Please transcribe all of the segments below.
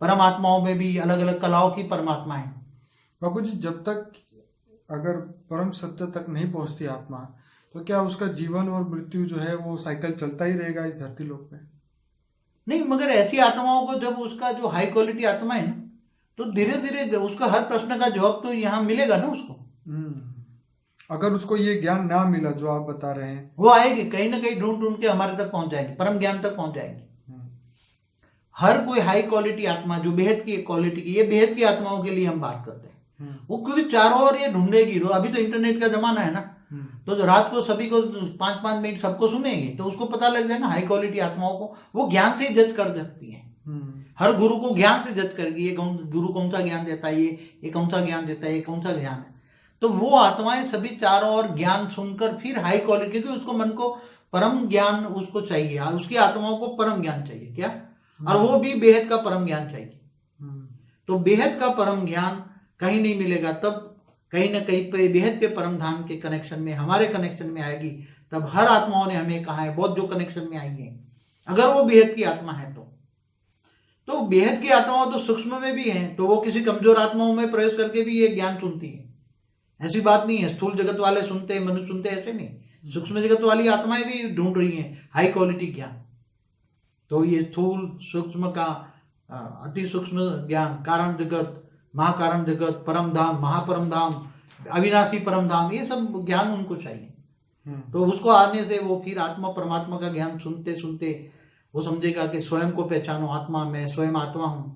परमात्माओं में भी अलग अलग कलाओं की परमात्मा है। बाबू जी, जब तक अगर परम सत्य तक नहीं पहुंचती आत्मा, तो क्या उसका जीवन और मृत्यु जो है वो साइकिल चलता ही रहेगा इस धरती लोक पे? नहीं, मगर ऐसी आत्माओं को जब उसका जो हाई क्वालिटी आत्मा है ना, तो धीरे धीरे उसका हर प्रश्न का जवाब तो यहाँ मिलेगा ना उसको। अगर उसको ये ज्ञान ना मिला जो आप बता रहे हैं, वो आएगी कहीं ना कहीं ढूंढ ढूंढ के हमारे तक पहुंच जाएगी, परम ज्ञान तक पहुंच जाएगी। हर कोई हाई क्वालिटी आत्मा जो बेहद की क्वालिटी की, ये बेहद की आत्माओं के लिए हम बात करते हैं, वो क्योंकि चारों ओर ये ढूंढेगी। अभी तो इंटरनेट का जमाना है ना, तो जो रात को सभी को 5-5 मिनट सबको सुनेगी, तो उसको पता लग जाएगा हाई क्वालिटी आत्माओं को वो ज्ञान से ही जज कर सकती है। हर गुरु को ज्ञान से जज करेगी, ये गुरु कौन सा ज्ञान देता है, ये कौन सा ज्ञान देता है, ये कौन सा ज्ञान है। तो वो आत्माएं सभी चारों ओर ज्ञान सुनकर फिर हाई क्वालिटी, क्योंकि उसको मन को परम ज्ञान उसको चाहिए, उसकी आत्माओं को परम ज्ञान चाहिए क्या, और वो भी बेहद का परम ज्ञान चाहिए। तो बेहद का परम ज्ञान कहीं नहीं मिलेगा, तब कहीं ना कहीं पे बेहद के परम धाम के कनेक्शन में, हमारे कनेक्शन में आएगी। तब हर आत्माओं ने हमें कहा है, बहुत जो कनेक्शन में आई है, अगर वो बेहद की आत्मा है तो बेहद की आत्माओं तो सूक्ष्म में भी हैं, तो वो किसी कमजोर आत्माओं में प्रवेश करके भी ये ज्ञान सुनती है। ऐसी बात नहीं है स्थूल जगत वाले सुनते हैं, मनुष्य सुनते हैं, ऐसे नहीं। सूक्ष्म जगत वाली आत्माएं भी ढूंढ रही हैं हाई क्वालिटी ज्ञान। तो ये स्थूल सूक्ष्म का अति सूक्ष्म ज्ञान, कारण जगत, महाकारण जगत, परम धाम, महापरम धाम, अविनाशी परम धाम, ये सब ज्ञान उनको चाहिए। तो उसको आने से वो फिर आत्मा परमात्मा का ज्ञान सुनते सुनते वो समझेगा कि स्वयं को पहचानो, आत्मा मैं स्वयं आत्मा हूं,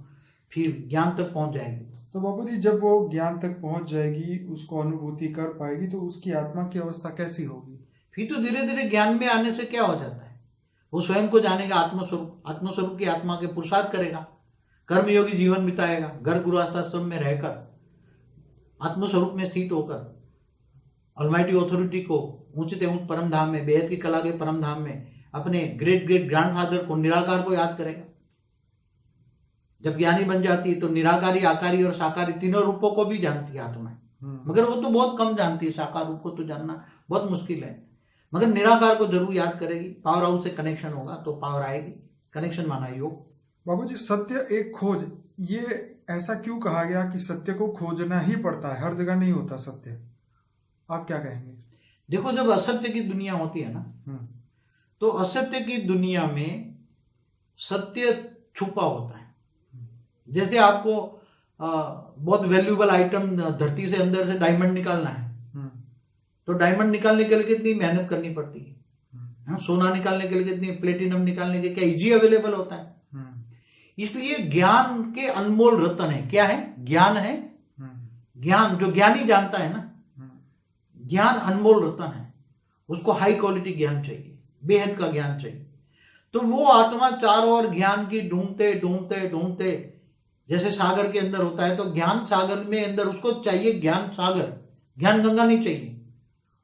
फिर ज्ञान तक पहुंच जाएगी। तो बाबू जी, जब वो ज्ञान तक पहुंच जाएगी, उसको अनुभूति कर पाएगी, तो उसकी आत्मा की अवस्था कैसी होगी? फिर तो धीरे धीरे ज्ञान में आने से क्या हो जाता है, वो स्वयं को जानेगा, आत्मस्वरूप की आत्मा के पुरुषार्थ करेगा, कर्मयोगी जीवन बिताएगा, घर गृहस्थाश्रम में रहकर आत्मस्वरूप में स्थित होकर ऑलमाइटी ऑथोरिटी को ऊंचे ऊंच परम धाम में, बेहद की कला के परम धाम में, अपने ग्रेट ग्रेट ग्रैंडफादर को, निराकार को याद करेगा। जब ज्ञानी बन जाती है तो निराकारी, आकारी और साकारी तीनों रूपों को भी जानती है आत्मा, मगर वो तो बहुत कम जानती है, साकार रूप को तो जानना बहुत मुश्किल है, मगर निराकार को जरूर याद करेगी। पावर हाउस से कनेक्शन होगा तो पावर आएगी, कनेक्शन माना योग। बाबू जी, सत्य एक खोज, ये ऐसा क्यों कहा गया कि सत्य को खोजना ही पड़ता है, हर जगह नहीं होता सत्य? आप क्या कहेंगे? देखो, जब असत्य की दुनिया होती है ना, तो असत्य की दुनिया में सत्य छुपा होता है। जैसे आपको बहुत वैल्यूएबल आइटम धरती से अंदर से डायमंड निकालना है, तो डायमंड निकालने के लिए कितनी मेहनत करनी पड़ती है, सोना निकालने के लिए कितनी, प्लेटिनम निकालने के लिए क्या इजी अवेलेबल होता है। इसलिए ज्ञान के अनमोल रत्न है, क्या है, ज्ञान है। ज्ञान जो ज्ञानी जानता है ना, ज्ञान अनमोल रत्न है, उसको हाई क्वालिटी ज्ञान चाहिए, बेहद का ज्ञान चाहिए। तो वो आत्मा चारों ओर ज्ञान की ढूंढते ढूंढते ढूंढते, जैसे सागर के अंदर होता है, तो ज्ञान सागर में अंदर उसको चाहिए ज्ञान सागर, ज्ञान गंगा नहीं चाहिए।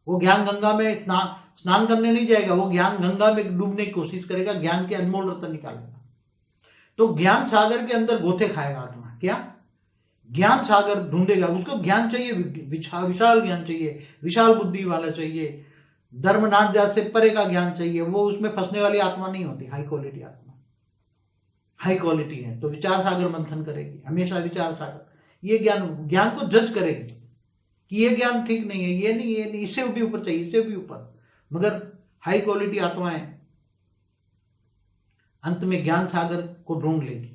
वो ज्ञान गंगा में स्नान करने नहीं जाएगा, वो ज्ञान गंगा में डूबने की कोशिश करेगा, ज्ञान के अनमोल रत्न निकालेगा। तो ज्ञान सागर के अंदर गोते खाएगा आत्मा, क्या ज्ञान सागर ढूंढेगा, उसको ज्ञान चाहिए, विशाल ज्ञान चाहिए, विशाल बुद्धि वाला चाहिए, धर्मनाथ जात से परे का ज्ञान चाहिए। वो उसमें फंसने वाली आत्मा नहीं होती, हाई क्वालिटी आत्मा, हाई क्वालिटी है। तो विचार सागर मंथन करेगी, हमेशा विचार सागर, ये ज्ञान को जज करेगी कि ये ज्ञान ठीक नहीं है, ये नहीं, इससे भी ऊपर चाहिए, इससे भी ऊपर। मगर हाई क्वालिटी आत्माएं अंत में ज्ञान सागर को ढूंढ लेगी,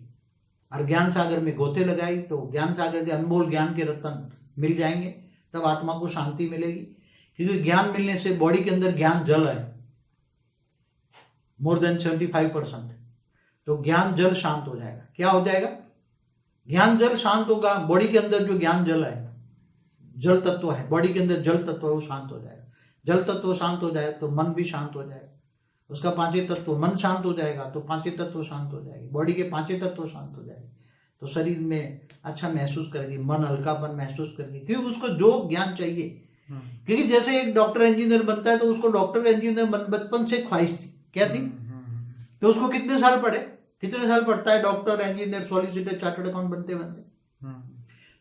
और ज्ञान सागर में गोते लगाई तो ज्ञान सागर के अनमोल ज्ञान के रत्न मिल जाएंगे, तब आत्मा को शांति मिलेगी। क्योंकि ज्ञान मिलने से बॉडी के अंदर ज्ञान जल है, मोर देन 75%, तो ज्ञान जल शांत हो जाएगा। क्या हो जाएगा, ज्ञान जल शांत होगा, बॉडी के अंदर जो ज्ञान जल है, जल तत्व है, बॉडी के अंदर जल तत्व है, वो शांत हो जाएगा। जल तत्व शांत हो जाए तो मन भी शांत हो जाएगा, उसका पांचवें तत्व, मन शांत हो जाएगा तो पांचवें तत्व शांत हो जाएगी, बॉडी के पांचवें तत्व शांत हो जाएगी, तो शरीर में अच्छा महसूस करेगी, मन हल्कापन महसूस करेगी, क्योंकि उसको जो ज्ञान चाहिए। क्योंकि जैसे एक डॉक्टर इंजीनियर बनता है, तो उसको डॉक्टर इंजीनियर बचपन से ख्वाहिश थी, क्या थी, तो उसको कितने साल पढ़ता है doctor, engineer, solicitor, chartered account बनते बनते।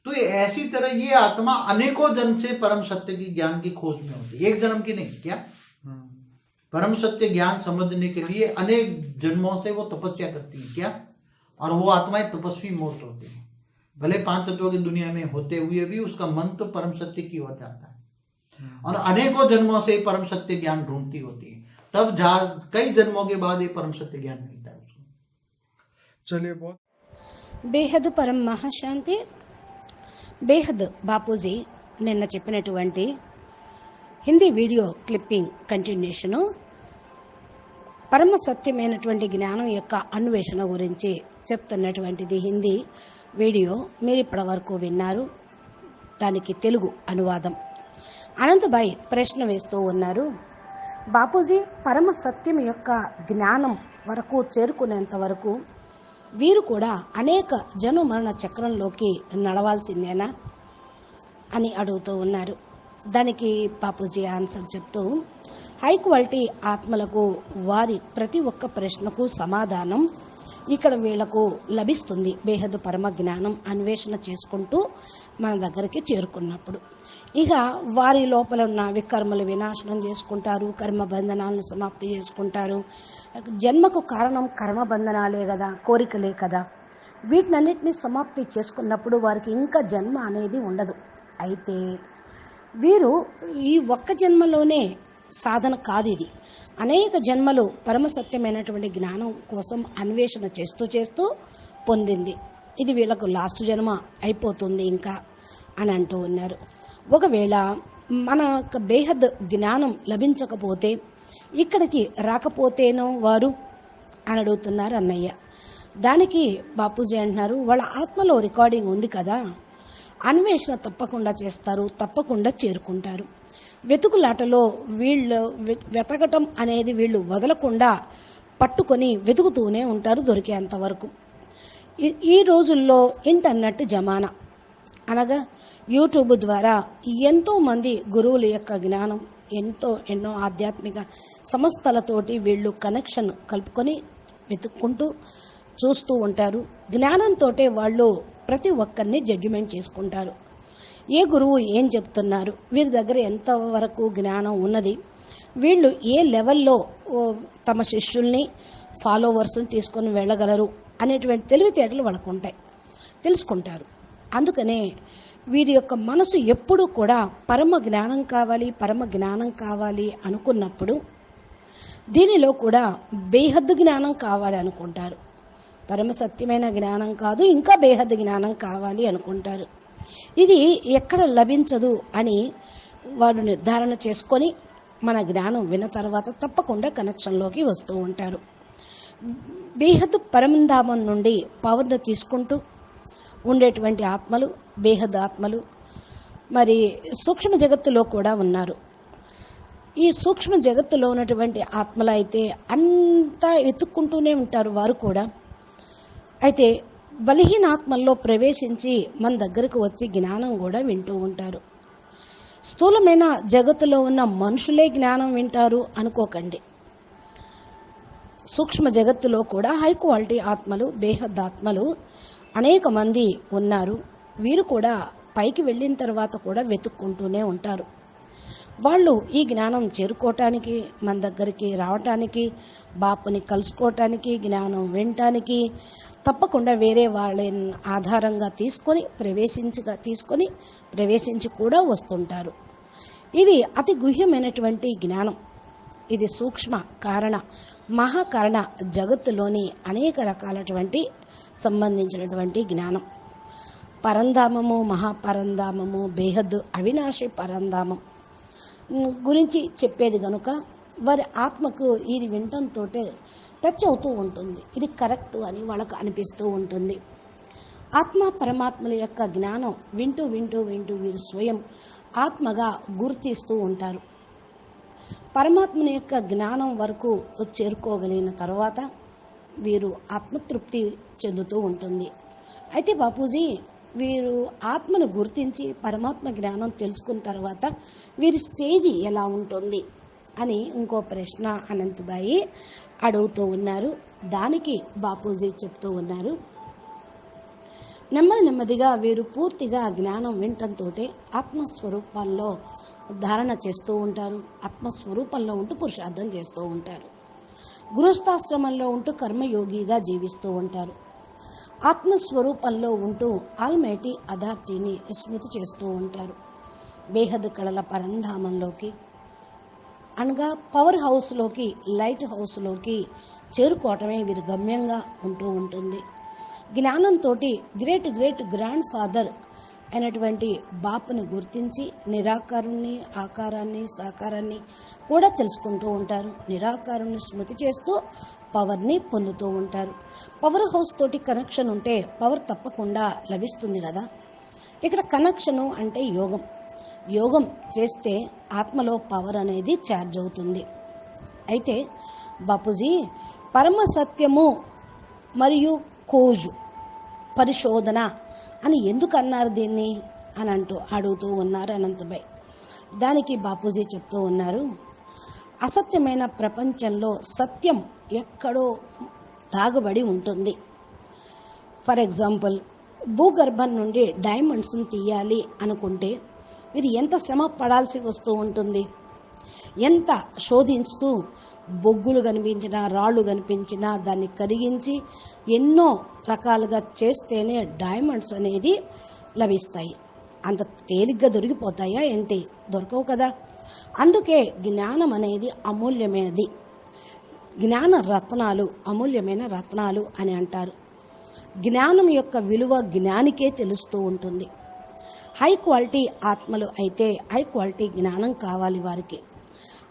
तो ये ऐसी तरह ये आत्मा अनेकों जन्म से परम सत्य की ज्ञान की खोज में होती है, एक जन्म की नहीं, क्या परम सत्य ज्ञान समझने के लिए अनेक जन्मों से वो तपस्या करती है, क्या और वो आत्माएं तपस्वी मूर्त होती हैं। भले 5 तत्वों की दुनिया में होते हुए भी उसका मन तो परम सत्य की ओर जाता है और अनेकों जन्मों से परम सत्य ज्ञान ढूंढती होती है, तब कई जन्मों के बाद ये परम सत्य ज्ञान मिलता है उसको। चलिए, बहुत బేహద్ పరం మహాశాంతి. బేహద్ బాపూజీ నిన్న చెప్పినటువంటి హిందీ వీడియో క్లిప్పింగ్ కంటిన్యూషను పరమ సత్యమైనటువంటి జ్ఞానం యొక్క అన్వేషణ గురించి చెప్తున్నటువంటిది హిందీ వీడియో మీరు ఇప్పటి వరకు విన్నారు. దానికి తెలుగు అనువాదం. అనంతబాయ్ ప్రశ్న వేస్తూ ఉన్నారు, బాపూజీ పరమ సత్యం యొక్క జ్ఞానం వరకు చేరుకునేంత వరకు వీరు కూడా అనేక జన్మ మరణ చక్రంలోకి నడవాల్సిందేనా అని అడుగుతూ ఉన్నారు. దానికి బాపూజీ ఆన్సర్ చెప్తూ, హై క్వాలిటీ ఆత్మలకు వారి ప్రతి ఒక్క ప్రశ్నకు సమాధానం ఇక్కడ వీళ్లకు లభిస్తుంది బేహద్ పరమ జ్ఞానం అన్వేషణ చేసుకుంటూ మన దగ్గరికి చేరుకున్నప్పుడు. ఇక వారి లోపల ఉన్న వికర్మలు వినాశనం చేసుకుంటారు, కర్మ బంధనాలను సమాప్తి చేసుకుంటారు. జన్మకు కారణం కర్మ బంధనాలే కదా, కోరికలే కదా. వీటినన్నిటిని సమాప్తి చేసుకున్నప్పుడు వారికి ఇంకా జన్మ అనేది ఉండదు. అయితే వీరు ఈ ఒక్క జన్మలోనే సాధన కాదు ఇది. అనేక జన్మలు పరమసత్యమైనటువంటి జ్ఞానం కోసం అన్వేషణ చేస్తూ చేస్తూ పొందింది. ఇది వీళ్ళకు లాస్ట్ జన్మ అయిపోతుంది ఇంకా అని అంటూ ఉన్నారు. ఒకవేళ మన బేహద్ జ్ఞానం లభించకపోతే ఇక్కడికి రాకపోతేనో వారు అని అడుగుతున్నారు అన్నయ్య. దానికి బాపూజీ అంటున్నారు, వాళ్ళ ఆత్మలో రికార్డింగ్ ఉంది కదా, అన్వేషణ తప్పకుండా చేస్తారు, తప్పకుండా చేరుకుంటారు. వెతుకులాటలో వీళ్ళు వెతకటం అనేది వీళ్ళు వదలకుండా పట్టుకొని వెతుకుతూనే ఉంటారు దొరికేంత వరకు. ఈ రోజుల్లో ఇంటర్నెట్ జమానా అనగా యూట్యూబ్ ద్వారా ఎంతోమంది గురువుల యొక్క జ్ఞానం, ఎన్నో ఆధ్యాత్మిక సంస్థలతోటి వీళ్ళు కనెక్షన్ కలుపుకొని వెతుక్కుంటూ చూస్తూ ఉంటారు. జ్ఞానంతో వాళ్ళు ప్రతి ఒక్కరిని జడ్జిమెంట్ చేసుకుంటారు. ఏ గురువు ఏం చెప్తున్నారు, వీరి దగ్గర ఎంతవరకు జ్ఞానం ఉన్నది, వీళ్ళు ఏ లెవెల్లో తమ శిష్యుల్ని ఫాలోవర్స్ని తీసుకొని వెళ్ళగలరు అనేటువంటి తెలివితేటలు వాళ్ళకు ఉంటాయి, తెలుసుకుంటారు. అందుకనే వీరి యొక్క మనసు ఎప్పుడూ కూడా పరమ జ్ఞానం కావాలి, పరమ జ్ఞానం కావాలి అనుకున్నప్పుడు దీనిలో కూడా బేహద్ జ్ఞానం కావాలి అనుకుంటారు. పరమ సత్యమైన జ్ఞానం కాదు, ఇంకా బేహద్ జ్ఞానం కావాలి అనుకుంటారు. ఇది ఎక్కడ లభించదు అని వారు నిర్ధారణ చేసుకొని మన జ్ఞానం విన్న తర్వాత తప్పకుండా కనెక్షన్లోకి వస్తూ ఉంటారు. బేహద్ పరమధామం నుండి పవర్ను తీసుకుంటూ ఉండేటువంటి ఆత్మలు, బేహద్ ఆత్మలు మరి సూక్ష్మ జగత్తులో కూడా ఉన్నారు. ఈ సూక్ష్మ జగత్తులో ఉన్నటువంటి ఆత్మలు అయితే అంతా వెతుక్కుంటూనే ఉంటారు వారు కూడా. అయితే బలహీన ఆత్మల్లో ప్రవేశించి మన దగ్గరకు వచ్చి జ్ఞానం కూడా వింటూ ఉంటారు. స్థూలమైన జగత్తులో ఉన్న మనుషులే జ్ఞానం వింటారు అనుకోకండి. సూక్ష్మ జగత్తులో కూడా హై క్వాలిటీ ఆత్మలు, బేహద్ ఆత్మలు అనేక మంది ఉన్నారు. వీరు కూడా పైకి వెళ్ళిన తర్వాత కూడా వెతుక్కుంటూనే ఉంటారు. వాళ్ళు ఈ జ్ఞానం చేరుకోవటానికి, మన దగ్గరికి రావటానికి, బాపుని కలుసుకోవటానికి, జ్ఞానం వినటానికి తప్పకుండా వేరే వాళ్ళని ఆధారంగా తీసుకొని ప్రవేశించి కూడా వస్తుంటారు. ఇది అతి గుహ్యమైనటువంటి జ్ఞానం. ఇది సూక్ష్మ కారణ, మహాకారణ జగత్తులోని అనేక రకాలటువంటి సంబంధించినటువంటి జ్ఞానం. పరంధామము, మహాపరంధామము, బేహద్ అవినాశి పరంధామం గురించి చెప్పేది గనుక వారి ఆత్మకు ఇది వినటంతో టచ్ అవుతూ ఉంటుంది. ఇది కరెక్ట్ అని వాళ్ళకు అనిపిస్తూ ఉంటుంది. ఆత్మ పరమాత్మల యొక్క జ్ఞానం వింటూ వింటూ వింటూ వీరు స్వయం ఆత్మగా గుర్తిస్తూ ఉంటారు. పరమాత్మని యొక్క జ్ఞానం వరకు చేరుకోగలిగిన తర్వాత వీరు ఆత్మతృప్తి చెందుతూ ఉంటుంది. అయితే బాపూజీ వీరు ఆత్మను గుర్తించి పరమాత్మ జ్ఞానం తెలుసుకున్న తర్వాత వీరి స్టేజీ ఎలా ఉంటుంది అని ఇంకో ప్రశ్న అనంతబాయి అడుగుతూ ఉన్నారు. దానికి బాపూజీ చెప్తూ ఉన్నారు, నెమ్మదిగా వీరు పూర్తిగా జ్ఞానం వినటంతో ఆత్మస్వరూపంలో ధారణ చేస్తూ ఉంటారు. ఆత్మస్వరూపంలో ఉంటూ పురుషార్థం చేస్తూ ఉంటారు. గృహస్థాశ్రమంలో ఉంటూ కర్మయోగిగా జీవిస్తూ ఉంటారు. ఆత్మస్వరూపంలో ఉంటూ ఆల్మైటీ అథారిటీని స్మృతి చేస్తూ ఉంటారు. బేహద్ కళల పరంధామంలోకి అనగా పవర్ హౌస్లోకి, లైట్ హౌస్లోకి చేరుకోవటమే వీరి గమ్యంగా ఉంటూ ఉంటుంది. జ్ఞానంతో గ్రేట్ గ్రేట్ గ్రాండ్ ఫాదర్ అయినటువంటి బాపుని గుర్తించి నిరాకారుణ్ణి, ఆకారాన్ని, సాకారాన్ని కూడా తెలుసుకుంటూ ఉంటారు. నిరాకారుణ్ణి స్మృతి చేస్తూ పవర్ని పొందుతూ ఉంటారు. పవర్ హౌస్ తోటి కనెక్షన్ ఉంటే పవర్ తప్పకుండా లభిస్తుంది కదా. ఇక్కడ కనెక్షను అంటే యోగం. యోగం చేస్తే ఆత్మలో పవర్ అనేది ఛార్జ్ అవుతుంది. అయితే బాపూజీ పరమ సత్యము మరియు కోజు పరిశోధన అని ఎందుకు అన్నారు దీన్ని అని అడుగుతూ ఉన్నారు అనంతభాయ్. దానికి బాపూజీ చెప్తూ ఉన్నారు, అసత్యమైన ప్రపంచంలో సత్యం ఎక్కడో దాగబడి ఉంటుంది. ఫర్ ఎగ్జాంపుల్, భూగర్భం నుండి డైమండ్స్ని తీయాలి అనుకుంటే మీరు ఎంత శ్రమ పడాల్సి వస్తూ ఉంటుంది. ఎంత శోధిస్తూ బొగ్గులు కనిపించినా, రాళ్ళు కనిపించినా దాన్ని కరిగించి ఎన్నో రకాలుగా చేస్తేనే డైమండ్స్ అనేది లభిస్తాయి. అంత తేలిగ్గా దొరికిపోతాయా ఏంటి? దొరకవు కదా. అందుకే జ్ఞానం అనేది అమూల్యమైనది. జ్ఞాన రత్నాలు అమూల్యమైన రత్నాలు అని అంటారు. జ్ఞానం యొక్క విలువ జ్ఞానికే తెలుస్తూ ఉంటుంది. హై క్వాలిటీ ఆత్మలు అయితే హై క్వాలిటీ జ్ఞానం కావాలి వారికి.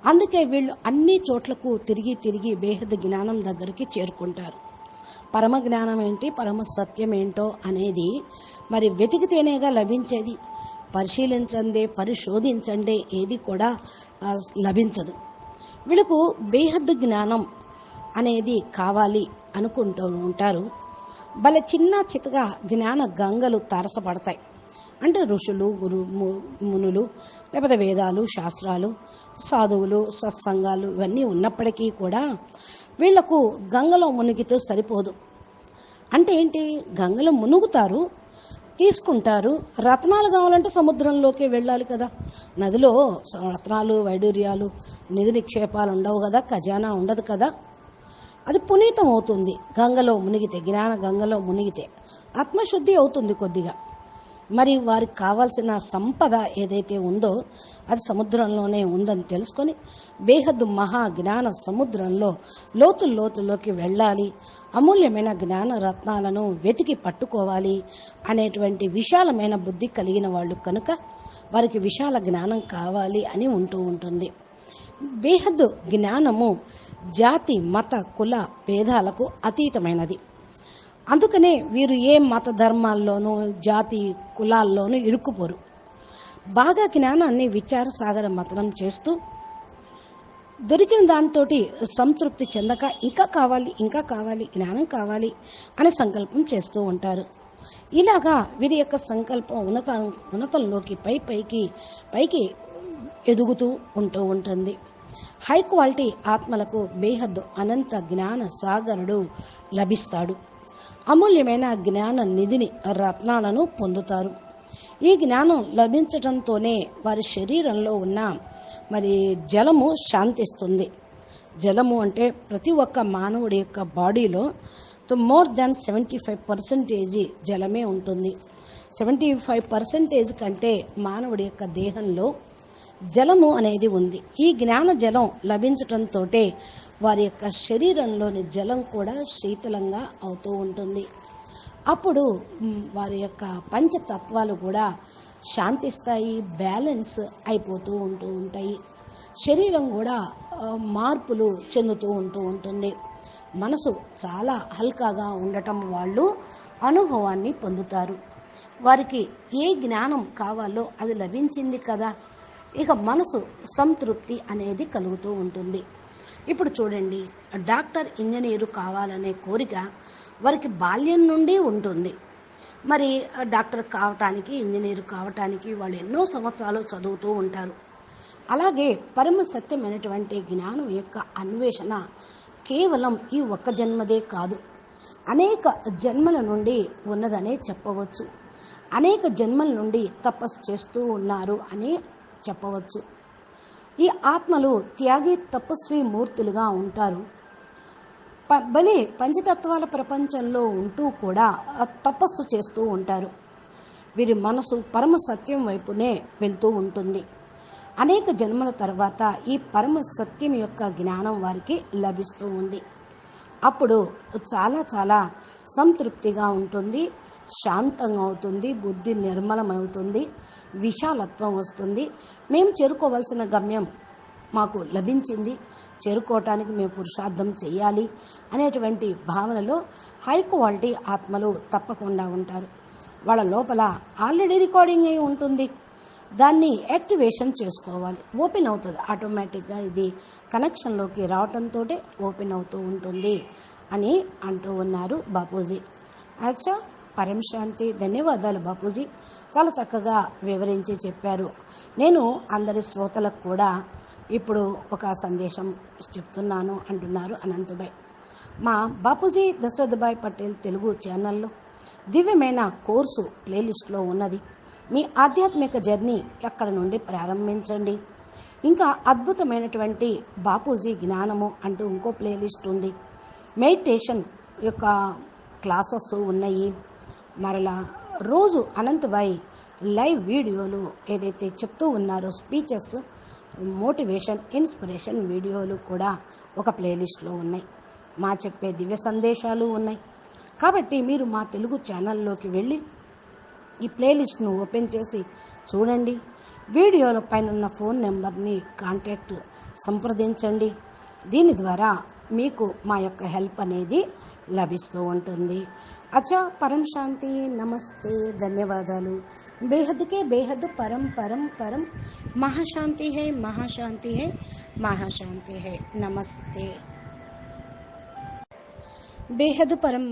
అందుకే వీళ్ళు అన్ని చోట్లకు తిరిగి తిరిగి బేహద్ జ్ఞానం దగ్గరికి చేరుకుంటారు. పరమ జ్ఞానం ఏంటి, పరమ సత్యం ఏంటో అనేది మరి వెతికితేనేగా లభించేది. పరిశీలించండి, పరిశోధించండి ఏది కూడా లభించదు. వీళ్ళకు బేహద్ జ్ఞానం అనేది కావాలి అనుకుంటూ ఉంటారు. భలే చిన్న చితగా జ్ఞాన గంగలు తారసపడతాయి. అంటే ఋషులు, మునులు, లేకపోతే వేదాలు, శాస్త్రాలు, సాధువులు, సత్సంగాలు ఇవన్నీ ఉన్నప్పటికీ కూడా వీళ్లకు గంగలో మునిగితే సరిపోదు. అంటే ఏంటి, గంగలో మునుగుతారు, తీసుకుంటారు. రత్నాలు కావాలంటే సముద్రంలోకి వెళ్ళాలి కదా. నదిలో రత్నాలు, వైడూర్యాలు, నిధి నిక్షేపాలు ఉండవు కదా, ఖజానా ఉండదు కదా. అది పునీతం అవుతుంది గంగలో మునిగితే. జ్ఞాన గంగలో మునిగితే ఆత్మశుద్ధి అవుతుంది కొద్దిగా. మరి వారికి కావాల్సిన సంపద ఏదైతే ఉందో అది సముద్రంలోనే ఉందని తెలుసుకొని బేహద్దు మహా జ్ఞాన సముద్రంలో లోతుల్లోకి వెళ్ళాలి, అమూల్యమైన జ్ఞాన రత్నాలను వెతికి పట్టుకోవాలి అనేటువంటి విశాలమైన బుద్ధి కలిగిన వాళ్ళు కనుక వారికి విశాల జ్ఞానం కావాలి అని ఉంటూ ఉంటుంది. బేహద్దు జ్ఞానము జాతి, మత, కుల భేదాలకు అతీతమైనది. అందుకనే వీరు ఏ మత ధర్మాల్లోనూ జాతి కులాల్లోనూ ఇరుక్కుపోరు. బాగా జ్ఞానాన్ని విచారసాగర మతనం చేస్తూ దొరికిన దాంతో సంతృప్తి చెందక ఇంకా కావాలి, ఇంకా కావాలి, జ్ఞానం కావాలి అనే సంకల్పం చేస్తూ ఉంటారు. ఇలాగా వీరి యొక్క సంకల్పం ఉన్నతంలోకి పైకి ఎదుగుతూ ఉంటూ ఉంటుంది. హై క్వాలిటీ ఆత్మలకు బేహద్దు అనంత జ్ఞాన సాగరుడు లభిస్తాడు. అమూల్యమైన జ్ఞాన నిధిని, రత్నాలను పొందుతారు. ఈ జ్ఞానం లభించటంతోనే వారి శరీరంలో ఉన్న మరి జలము శాంతిస్తుంది. జలము అంటే ప్రతి ఒక్క మానవుడి యొక్క బాడీలో మోర్ దాన్ 75% జలమే ఉంటుంది. 75% కంటే మానవుడి యొక్క దేహంలో జలము అనేది ఉంది. ఈ జ్ఞాన జలం లభించటంతో వారి యొక్క శరీరంలోని జలం కూడా శీతలంగా అవుతూ ఉంటుంది. అప్పుడు వారి యొక్క పంచతత్వాలు కూడా శాంతిస్తాయి, బ్యాలెన్స్ అయిపోతూ ఉంటాయి. శరీరం కూడా మార్పులు చెందుతూ ఉంటుంది. మనసు చాలా హల్కాగా ఉండటం వాళ్ళు అనుభవాన్ని పొందుతారు. వారికి ఏ జ్ఞానం కావాలో అది లభించింది కదా, ఇక మనసు సంతృప్తి అనేది కలుగుతూ ఉంటుంది. ఇప్పుడు చూడండి, డాక్టర్, ఇంజనీరు కావాలనే కోరిక వారికి బాల్యం నుండి ఉంటుంది. మరి డాక్టర్ కావటానికి, ఇంజనీరు కావటానికి వాళ్ళు ఎన్నో సంవత్సరాలు చదువుతూ ఉంటారు. అలాగే పరమ సత్యమైనటువంటి జ్ఞానం యొక్క అన్వేషణ కేవలం ఈ ఒక్క జన్మదే కాదు, అనేక జన్మల నుండి ఉన్నదనే చెప్పవచ్చు. అనేక జన్మల నుండి తపస్సు చేస్తూ ఉన్నారు అని చెప్పవచ్చు. ఈ ఆత్మలు త్యాగి, తపస్వి మూర్తులుగా ఉంటారు. బలి పంచతత్వాల ప్రపంచంలో ఉంటూ కూడా తపస్సు చేస్తూ ఉంటారు. వీరి మనసు పరమ సత్యం వైపునే వెళ్తూ ఉంటుంది. అనేక జన్మల తర్వాత ఈ పరమ సత్యం యొక్క జ్ఞానం వారికి లభిస్తూ ఉంది. అప్పుడు చాలా చాలా సంతృప్తిగా ఉంటుంది, శాంతంగా అవుతుంది, బుద్ధి నిర్మలమవుతుంది, విశాలత్వం వస్తుంది. మేము చేరుకోవాల్సిన గమ్యం మాకు లభించింది, చేరుకోవటానికి మేము పురుషార్థం చేయాలి అనేటువంటి భావనలో హై క్వాలిటీ ఆత్మలు తప్పకుండా ఉంటారు. వాళ్ళ లోపల ఆల్రెడీ రికార్డింగ్ అయి ఉంటుంది, దాన్ని యాక్టివేషన్ చేసుకోవాలి. ఓపెన్ అవుతుంది ఆటోమేటిక్గా, ఇది కనెక్షన్లోకి రావటంతో ఓపెన్ అవుతూ ఉంటుంది అని అంటూ ఉన్నారు బాపూజీ. అచ్చా, పరం శాంతి. ధన్యవాదాలు బాపూజీ, చాలా చక్కగా వివరించి చెప్పారు. నేను అందరి శ్రోతలకు కూడా ఇప్పుడు ఒక సందేశం చెప్తున్నాను అంటున్నారు అనంతభాయ్. మా బాపూజీ దశరథభాయ్ పటేల్ తెలుగు ఛానల్లో దివ్యమైన కోర్సు ప్లేలిస్ట్లో ఉన్నది. మీ ఆధ్యాత్మిక జర్నీ ఎక్కడ నుండి ప్రారంభించండి. ఇంకా అద్భుతమైనటువంటి బాపూజీ జ్ఞానము అంటూ ఇంకో ప్లేలిస్ట్ ఉంది. మెడిటేషన్ యొక్క క్లాసెస్ ఉన్నాయి. మరలా రోజు అనంతభాయ్ లైవ్ వీడియోలు ఏదైతే చెప్తూ ఉన్నారో, స్పీచెస్, మోటివేషన్, ఇన్స్పిరేషన్ వీడియోలు కూడా ఒక ప్లేలిస్ట్లో ఉన్నాయి. మా చెప్పే దివ్య సందేశాలు ఉన్నాయి. కాబట్టి మీరు మా తెలుగు ఛానల్లోకి వెళ్ళి ఈ ప్లేలిస్ట్ను ఓపెన్ చేసి చూడండి. వీడియోల పైన ఉన్న ఫోన్ నెంబర్ని కాంటాక్ట్ సంప్రదించండి. దీని ద్వారా మీకు మా యొక్క హెల్ప్ అనేది లభిస్తూ ఉంటుంది. అచ్చా, పరం శాంతి. నమస్తే, ధన్యవాదాలు. బేహద్కే బేహద్ పరం పరం పరం. మహాశాంతి హై, మహాశాంతి హై, మహాశాంతి హై. నమస్తే. బేహద్ పరం